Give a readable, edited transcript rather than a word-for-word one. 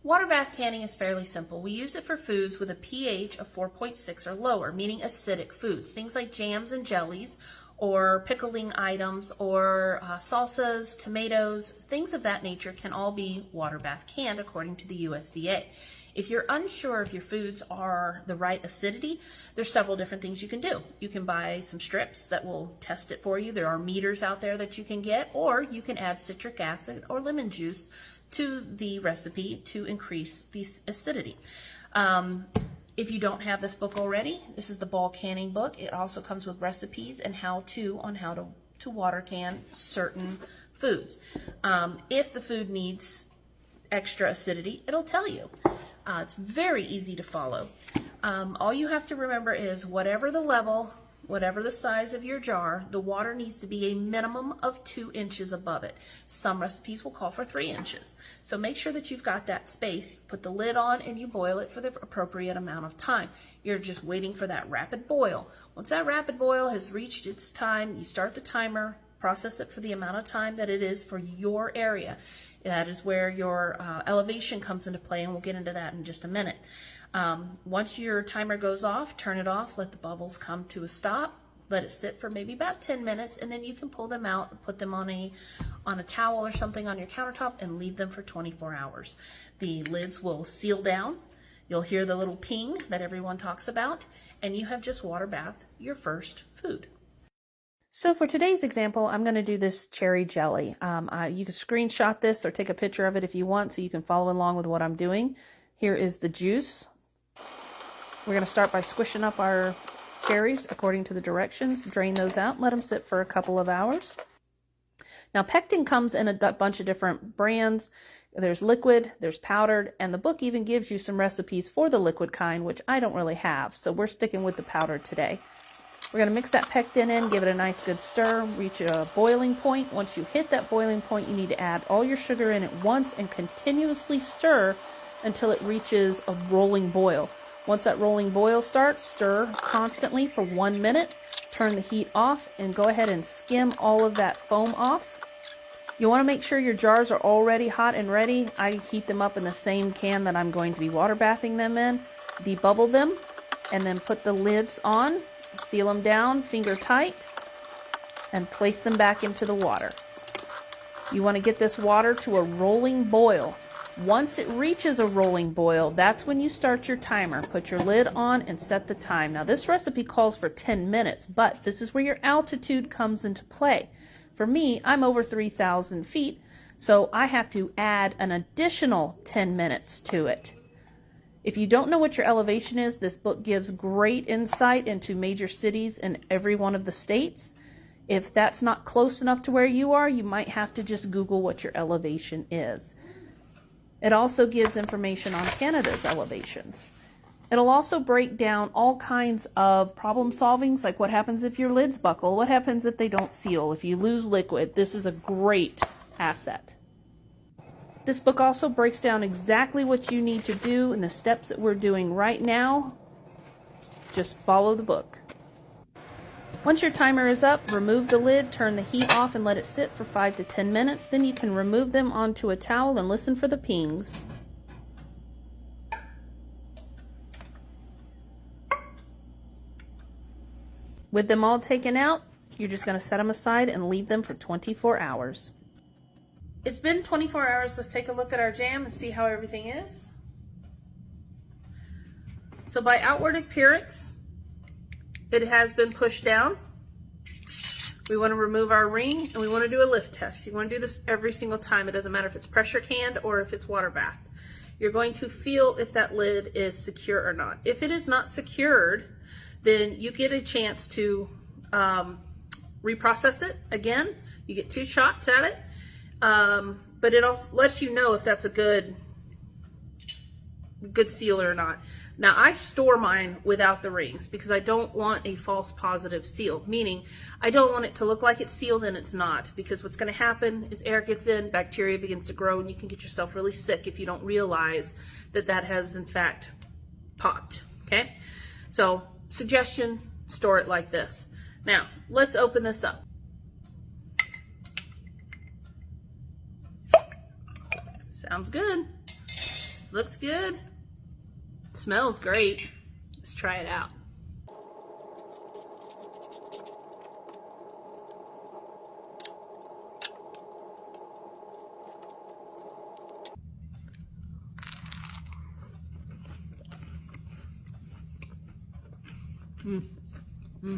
Water bath canning is fairly simple. We use it for foods with a pH of 4.6 or lower, meaning acidic foods. Things like jams and jellies, or pickling items, or salsas, tomatoes, things of that nature can all be water bath canned according to the USDA. If you're unsure if your foods are the right acidity, there's several different things you can do. You can buy some strips that will test it for you. There are meters out there that you can get, or you can add citric acid or lemon juice to the recipe to increase the acidity. If you don't have this book already, this is the Ball Canning book. It also comes with recipes and how-to on how to water can certain foods. If the food needs extra acidity, it'll tell you. It's very easy to follow. All you have to remember is whatever the level, whatever the size of your jar, the water needs to be a minimum of 2 inches above it. Some recipes will call for 3 inches. So make sure that you've got that space. Put the lid on and you boil it for the appropriate amount of time. You're just waiting for that rapid boil. Once that rapid boil has reached its time, you start the timer, process it for the amount of time that it is for your area. That is where your elevation comes into play, and we'll get into that in just a minute. Once your timer goes off, turn it off, let the bubbles come to a stop, let it sit for maybe about 10 minutes, and then you can pull them out and put them on a towel or something on your countertop and leave them for 24 hours. The lids will seal down. You'll hear the little ping that everyone talks about, and you have just water bathed your first food. So for today's example, I'm going to do this cherry jelly. You can screenshot this or take a picture of it if you want so you can follow along with what I'm doing. Here is the juice. We're going to start by squishing up our cherries according to the directions. Drain those out, let them sit for a couple of hours. Now pectin comes in a bunch of different brands. There's liquid, there's powdered, and the book even gives you some recipes for the liquid kind, which I don't really have. So we're sticking with the powdered today. We're going to mix that pectin in, give it a nice good stir, reach a boiling point. Once you hit that boiling point, you need to add all your sugar in at once and continuously stir until it reaches a rolling boil. Once that rolling boil starts, stir constantly for 1 minute, turn the heat off, and go ahead and skim all of that foam off. You want to make sure your jars are already hot and ready. I heat them up in the same can that I'm going to be water bathing them in, debubble them, and then put the lids on, seal them down, finger tight, and place them back into the water. You want to get this water to a rolling boil. Once it reaches a rolling boil, that's when you start your timer. Put your lid on and set the time. Now this recipe calls for 10 minutes, but this is where your altitude comes into play. For me, I'm over 3,000 feet, so I have to add an additional 10 minutes to it. If you don't know what your elevation is, this book gives great insight into major cities in every one of the states. If that's not close enough to where you are, you might have to just Google what your elevation is. It also gives information on Canada's elevations. It'll also break down all kinds of problem solvings, like what happens if your lids buckle, what happens if they don't seal, if you lose liquid. This is a great asset. This book also breaks down exactly what you need to do in the steps that we're doing right now. Just follow the book. Once your timer is up, remove the lid, turn the heat off, and let it sit for 5 to 10 minutes. Then you can remove them onto a towel and listen for the pings. With them all taken out, you're just going to set them aside and leave them for 24 hours. It's been 24 hours. Let's take a look at our jam and see how everything is. So by outward appearance, it has been pushed down. We want to remove our ring and we want to do a lift test. You want to do this every single time. It doesn't matter if it's pressure canned or if it's water bath. You're going to feel if that lid is secure or not. If it is not secured, then you get a chance to reprocess it again. You get 2 shots at it. But it also lets you know if that's a good seal or not. Now I store mine without the rings because I don't want a false positive seal, meaning I don't want it to look like it's sealed and it's not, because what's going to happen is air gets in, bacteria begins to grow, and you can get yourself really sick if you don't realize that that has in fact popped. Okay, so suggestion, store it like this. Now let's open this up. Sounds good. Looks good. Smells great. Let's try it out. Mm-hmm.